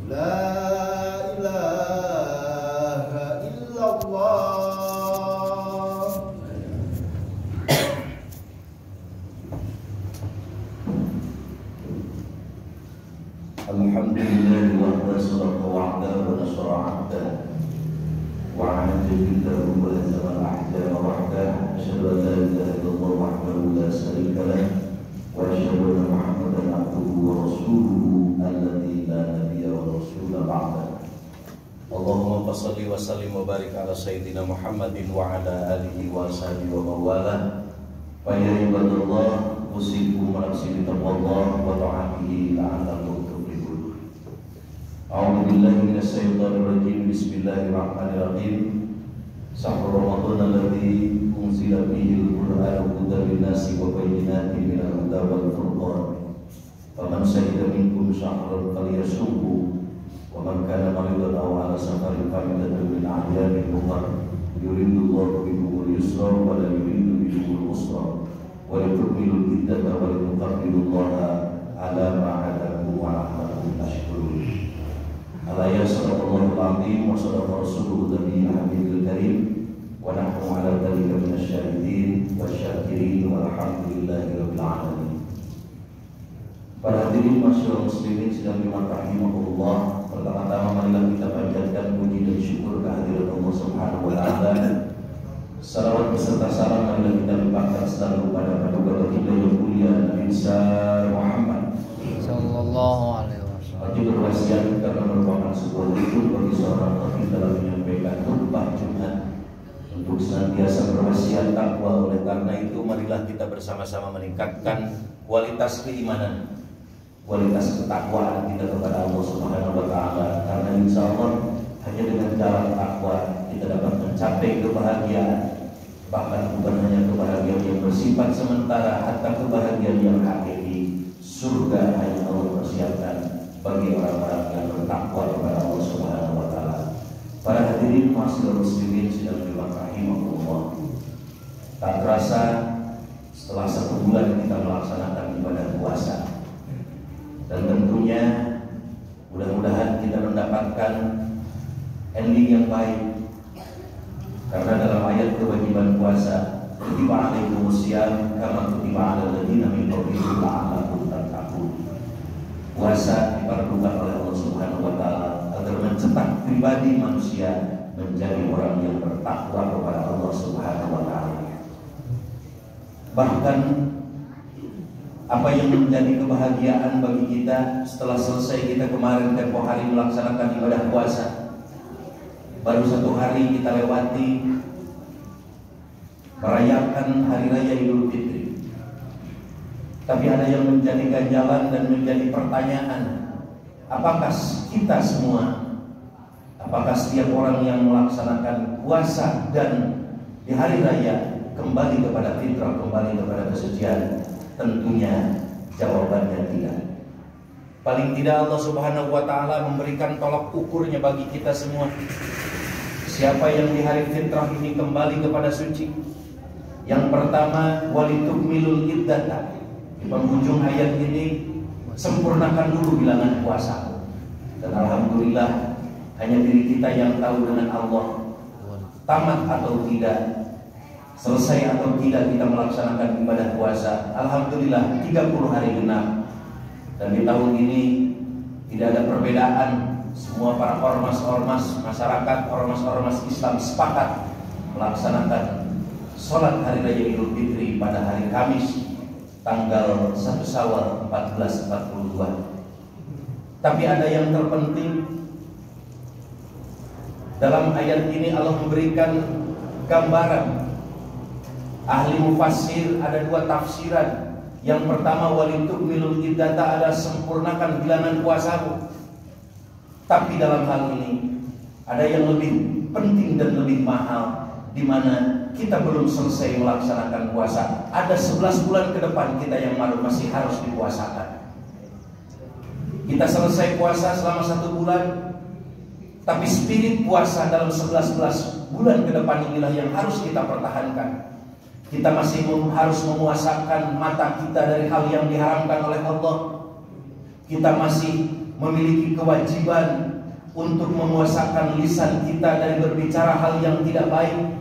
La ilaha illallah. Alhamdulillah wa sadaqa wa'ada wa nasara 'abda wa 'ala billahi wa hazama al-ahzaba wahda. Asyhadu an la ilaha illallah wahdahu la syarika lah wa asyhadu anna Muhammadan 'abduhu wa rasuluhu alladzi la nabiyya wa rasula ba'da. Allahumma shalli wa sallim wa barik ala sayyidina Muhammadin wa ala alihi wa sahbihi wa mawala. Fa ya ibadallah, usikum wa nafsi bi taqwallah wa ta'atihi la'allakum tuflihun. A'udzu billahi minasy syaithanir rajim. Bismillahirrahmanirrahim. Syahrul Ramadan alladzi unzila fihi al-Qur'anu hudan lin-nasi wa bayyinatin minal huda wal furqan. Faman syahida minkum syahran falyashumhu wa man kana maridan aw 'ala safarin fa'iddatun min ayyamin ukhra. Yuridullahu bikumul yusra wa la yuridu bikumul usra wa litukmilul iddata wa litukabbirullaha 'ala ma 'adakum wa 'la'allakum tashkurun. Alaya sallallahu alaihi wa sallam rasuluhu nabiyil habibul karim wa nahnu ala dzalika minasyahidin wasyakirin walhamdulillahi rabbil alamin. Para hadirin masyaallah muslimin sedang dirahimahullah, pertama-tama marilah kita panjatkan puji dan syukur kehadirat Allah Subhanahu wa taala. Salawat beserta salam marilah kita limpahkan selalu pada paduka baginda yang mulia Nabi Muhammad sallallahu alaihi wasallam. Wajib berwasiat karena merupakan sebuah rukun bagi seorang khatib dalam menyampaikan khutbah Jumat untuk senantiasa berwasiat takwa. Oleh karena itu marilah kita bersama-sama meningkatkan kualitas keimanan, kualitas ketakwaan kita kepada Allah Subhanahu wa taala, karena insyaallah hanya dengan jalan takwa kita dapat mencapai kebahagiaan, bahkan bukan hanya kebahagiaan yang bersifat sementara, hatta kebahagiaan yang hakiki. Surga hanya Allah persiapkan bagi orang-orang yang bertakwa kepada Allah Subhanahu wa taala. Para hadirin masyaallah muslimin sedang dirahimahullah. Tak terasa setelah 1 bulan kita melaksanakan ibadah puasa, dan tentunya mudah-mudahan kita mendapatkan ending yang baik, karena dalam ayat kewajiban puasa, kutiba alaikumusiyam kama kutiba alal ladzina min qablikum la'allakum tattaqun. Puasa diperlukan oleh Allah Subhanahu wa taala agar mencetak pribadi manusia menjadi orang yang bertakwa kepada Allah Subhanahu wa taala. Bahkan apa yang menjadi kebahagiaan bagi kita setelah selesai kita kemarin tempoh hari melaksanakan ibadah puasa, baru 1 hari kita lewati merayakan hari raya Idul Fitri. Tapi ada yang menjadi ganjalan dan menjadi pertanyaan, apakah kita semua, apakah setiap orang yang melaksanakan puasa dan di hari raya kembali kepada fitrah, kembali kepada kesucian? Tentunya jawabannya tidak. Paling tidak Allah Subhanahu wa taala memberikan tolak ukurnya bagi kita semua. Siapa yang di hari fitrah ini kembali kepada suci? Yang pertama, walitukmilul iddata. Di penghujung ayat ini, sempurnakan dulu bilangan puasa. Dan alhamdulillah hanya diri kita yang tahu dengan Allah, tamat atau tidak, selesai atau tidak kita melaksanakan ibadah puasa. Alhamdulillah 30 hari genap. Dan di tahun ini tidak ada perbedaan. Semua para ormas-ormas masyarakat, ormas-ormas Islam sepakat melaksanakan sholat hari raya Idul Fitri pada hari Kamis tanggal 1 Syawal 1442. Tapi ada yang terpenting dalam ayat ini. Allah memberikan gambaran. Ahli mufassir ada 2 tafsiran. Yang pertama, walitukmilul iddata, ada sempurnakan bilangan puasamu. Tapi dalam hal ini ada yang lebih penting dan lebih mahal, di mana kita belum selesai melaksanakan puasa. Ada 11 bulan ke depan kita yang masih harus dipuasakan. Kita selesai puasa selama 1 bulan, tapi spirit puasa dalam 11 bulan ke depan inilah yang harus kita pertahankan. Kita masih harus memuasakan mata kita dari hal yang diharamkan oleh Allah. Kita masih memiliki kewajiban untuk memuasakan lisan kita dari berbicara hal yang tidak baik,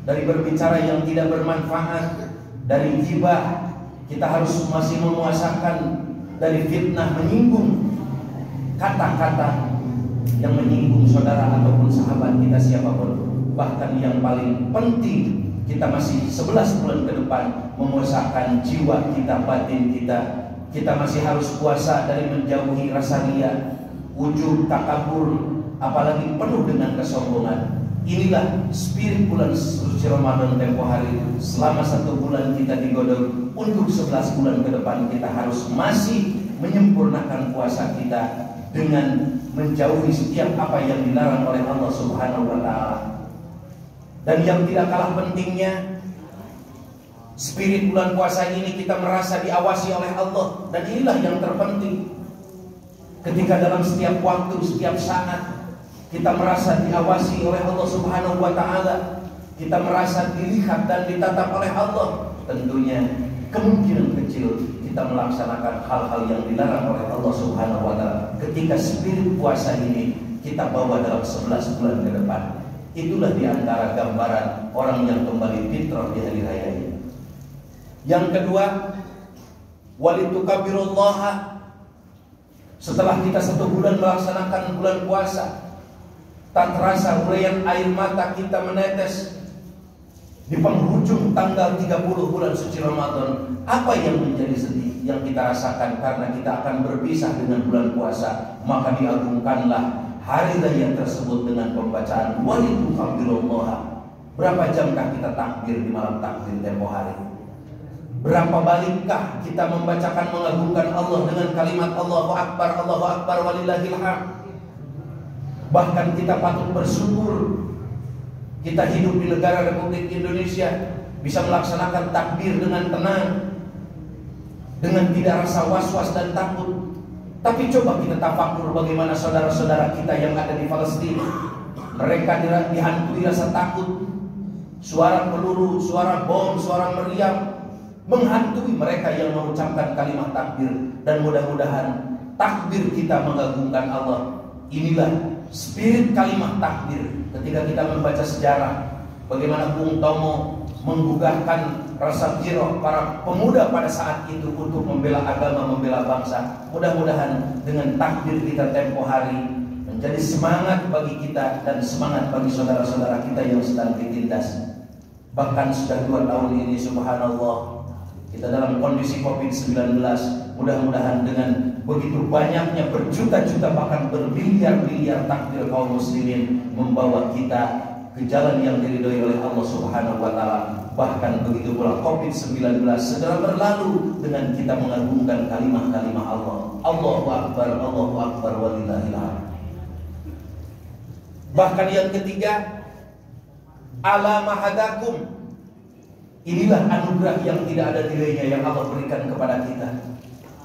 dari berbicara yang tidak bermanfaat, dari ghibah. Kita harus masih memuasakan dari fitnah, menyinggung kata-kata yang menyinggung saudara ataupun sahabat kita siapapun. Bahkan yang paling penting, kita masih 11 bulan ke depan memuasakan jiwa kita, batin kita. Kita masih harus puasa dari menjauhi rasa riya, ujub, takabur, apalagi penuh dengan kesombongan. Inilah spirit bulan suci Ramadan tempo hari. Selama 1 bulan kita digodok, untuk 11 bulan ke depan kita harus masih menyempurnakan puasa kita dengan menjauhi setiap apa yang dilarang oleh Allah Subhanahu wa Ta'ala. Dan yang tidak kalah pentingnya, spirit bulan puasa ini kita merasa diawasi oleh Allah. Dan inilah yang terpenting. Ketika dalam setiap waktu, setiap saat kita merasa diawasi oleh Allah Subhanahu wa Ta'ala, kita merasa dilihat dan ditatap oleh Allah, tentunya kemungkinan kecil kita melaksanakan hal-hal yang dilarang oleh Allah Subhanahu wa Ta'ala. Ketika spirit puasa ini kita bawa dalam 11 bulan ke depan, itulah diantara gambaran orang yang kembali fitrah di hari raya ini. Yang kedua, walitukabirullah. Setelah kita 1 bulan melaksanakan bulan puasa, tak terasa urayan air mata kita menetes di penghujung tanggal 30 bulan suci Ramadan. Apa yang menjadi sedih yang kita rasakan karena kita akan berpisah dengan bulan puasa? Maka diagungkanlah hari raya tersebut dengan pembacaan walitukabirullah. Berapa jamkah kita takbir di malam takbir tempo hari? Berapa balikkah kita membacakan mengagungkan Allah dengan kalimat Allahu Akbar walillahil hamd? Bahkan kita patut bersyukur kita hidup di negara Republik Indonesia, bisa melaksanakan takbir dengan tenang, dengan tidak rasa was-was dan takut. Tapi coba kita tafakur bagaimana saudara-saudara kita yang ada di Palestina. Mereka dihantui rasa takut. Suara peluru, suara bom, suara meriam menghantui mereka yang mengucapkan kalimat takbir. Dan mudah-mudahan takbir kita mengagungkan Allah. Inilah spirit kalimat takbir. Ketika kita membaca sejarah bagaimana Bung Tomo menggugahkan rasa giroh para pemuda pada saat itu untuk membela agama, membela bangsa. Mudah-mudahan dengan takbir kita tempo hari menjadi semangat bagi kita dan semangat bagi saudara-saudara kita yang sedang ditindas. Bahkan sudah 2 tahun ini subhanallah kita dalam kondisi COVID-19. Mudah-mudahan dengan begitu banyaknya berjuta-juta bahkan bermiliar-miliar takbir kaum muslimin membawa kita ke jalan yang diridhoi oleh Allah Subhanahu wa Ta'ala. Bahkan begitu pula COVID-19 segera berlalu dengan kita mengagungkan kalimah-kalimah Allah. Allahu Akbar walillahil hamd. Bahkan yang ketiga, ala mahadakum. Inilah anugerah yang tidak ada nilainya yang Allah berikan kepada kita.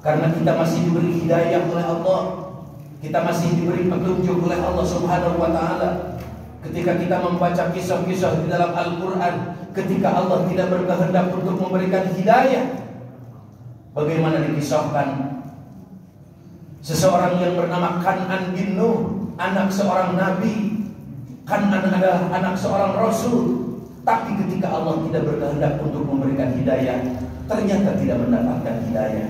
Karena kita masih diberi hidayah oleh Allah, kita masih diberi petunjuk oleh Allah Subhanahu wa Ta'ala. Ketika kita membaca kisah-kisah di dalam Al-Quran, ketika Allah tidak berkehendak untuk memberikan hidayah, bagaimana dikisahkan seseorang yang bernama Kan'an bin Nuh, anak seorang nabi. Kan'an adalah anak seorang rasul. Tapi ketika Allah tidak berkehendak untuk memberikan hidayah, ternyata tidak mendapatkan hidayah.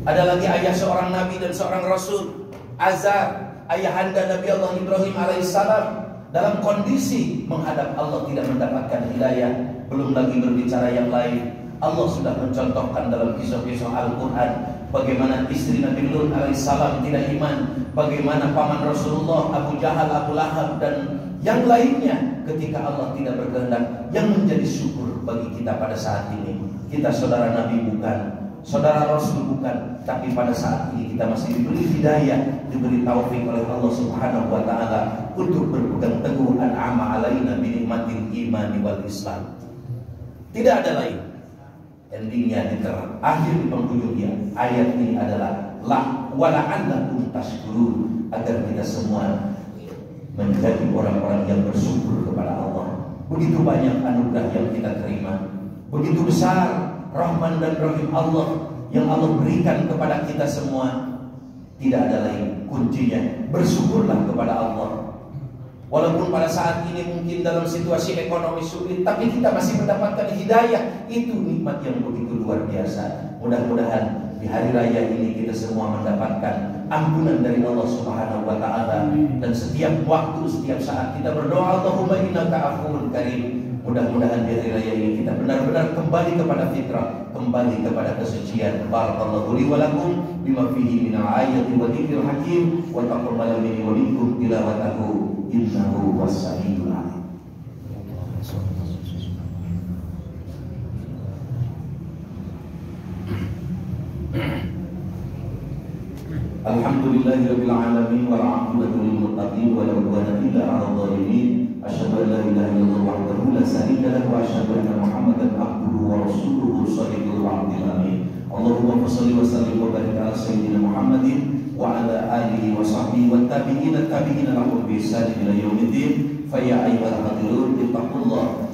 Ada lagi ayah seorang nabi dan seorang rasul, Azar, ayahanda Nabi Allah Ibrahim alaihissalam, dalam kondisi menghadap Allah tidak mendapatkan hidayah. Belum lagi berbicara yang lain, Allah sudah mencontohkan dalam kisah-kisah Al-Quran bagaimana istri Nabi Lut alaihissalam tidak iman, bagaimana paman Rasulullah Abu Jahal, Abu Lahab dan yang lainnya ketika Allah tidak berkehendak. Yang menjadi syukur bagi kita pada saat ini, kita saudara Nabi bukan, saudara Rasul bukan, tapi pada saat ini kita masih diberi hidayah, diberi taufik oleh Allah Subhanahu wa Ta'ala untuk berpegang teguh an'ama alaina bi nikmatil imani wal Islam. Tidak ada lain. Endingnya di terakhir di penghujungnya ayat ini adalah la wala'allakum tashkurun, agar kita semua menjadi orang-orang yang bersyukur kepada Allah. Begitu banyak anugerah yang kita terima, begitu besar Rahman dan Rahim Allah yang Allah berikan kepada kita semua. Tidak ada lain kuncinya. Bersyukurlah kepada Allah. Walaupun pada saat ini mungkin dalam situasi ekonomi sulit, tapi kita masih mendapatkan hidayah. Itu nikmat yang begitu luar biasa. Mudah-mudahan di hari raya ini kita semua mendapatkan ampunan dari Allah Subhanahu wa taala, dan setiap waktu, setiap saat kita berdoa, Allahumma innaka afuwun karim. Mudah-mudahan di hari raya ini kita benar-benar kembali kepada fitrah, kembali kepada kesucian. Barakallahu li wa lakum bima fihi minal ayati wa dzikril hakim, wa taqabbal minni wa minkum tilawatahu innahu was-sami'ul 'alim. Alhamdulillahirabbil alamin wal 'aqibatu lil muttaqin wa la 'udwana illa 'alal zalimin. Asyhadu an la ilaha illallah wahdahu la syarika lahu wa asyhadu anna Muhammadan 'abduhu wa rasuluhu shadiqul wa'dil amin. Allahumma shalli wa sallim wa barik ala sayyidina Muhammadin wa ala alihi wa sahbihi wa tabi'ina lahum bi ihsan ila yaumiddin. Fa ya ayyuhal hadirun ittaqullah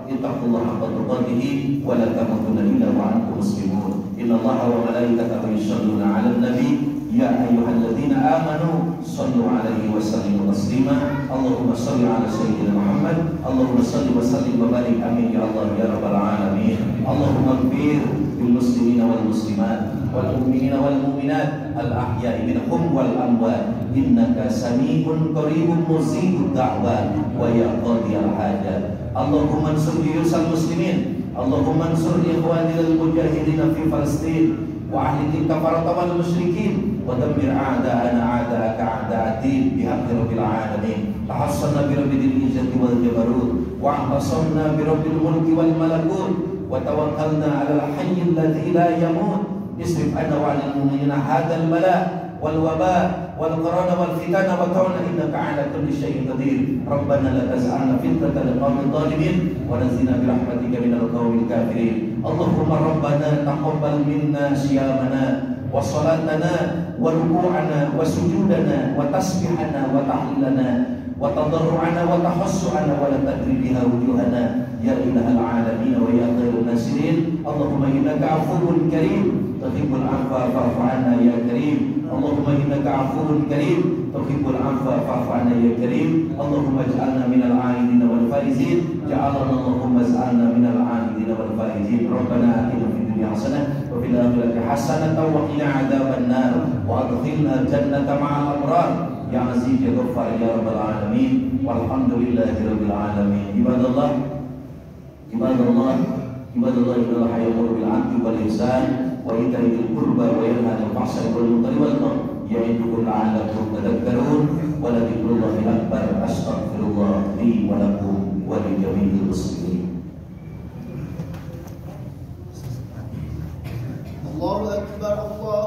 haqqa tuqatih wa la tamutunna illa wa antum muslimun. Innallaha wa malaikatahu yusholluna 'alan nabi ya ayyuhalladzina amanu shallu 'alaihi wa sallimu taslima. Allahumma shalli 'ala sayyidina Muhammad. Allahumma shalli wa sallim wa barik amin ya Allah ya rabbal alamin. Allahumma ighfir lil muslimina wal muslimat wal mu'minina wal mu'minat al ahya'i minhum wal amwat innaka sami'un qaribun mujibud da'wat wa ya qadiyal hajat. Allahumma ansur juyusal muslimin. Allahumma ansur ikhwanil mujahidin fi Palestin wa ahli kafarata wal musyrikin wa dammir a'da'ana a'da'aka a'da'atin bihaqqi rabbil alamin. Tahassanna bi rabbil izzati wal jabarut wa ahtasamna bi rabbil mulki wal malakut wa tawakkalna 'alal hayyil ladzi la yamut. Isrif 'anna wa 'alal mu'minina hadzal bala wal waba wal qarana wal fitana wa ta'ala innaka 'ala kulli syai'in qadir. Rabbana la taj'alna fitnatan lil qawmidh dhalimin wa nazzilna bi rahmatika minal qawmil kafirin. Allahumma rabbana taqabbal minna siyamana wa salatana wa ruku'ana wa sujudana wa tasbihana wa tahlilana wa tadarru'ana wa tahassu'ana wa la tadri biha wujuhana ya ilahal alamin wa ya khairun nasirin. Allahumma innaka afuwun karim tuhibbul 'afwa fa'fu 'anna ya karim. Allahumma innaka afuwun karim tuhibbul 'afwa fa'fu 'anna ya karim. Allahumma ij'alna minal 'aidin wal faizin. Allahumma ij'alna minal 'aidin wal faizin. Rabbana atina fid dunya hasanah wa fil akhirati hasanah wa qina 'adzaban nar wa adkhilna jannata ma'al abrar ya aziz ya ghaffar ya rabbal alamin. Walhamdulillahi rabbil alamin. Ibadallah innallaha ya'muru bil 'adli wal ihsan wa ita'i dzil qurba wa yanha 'anil fahsya'i wal munkari wal baghi ya'idukum la'allakum tadhakkarun. Wa la dzikrullahi akbar. Astaghfirullah li wa lakum wa li jami'il muslimin. Allahu akbar. Allah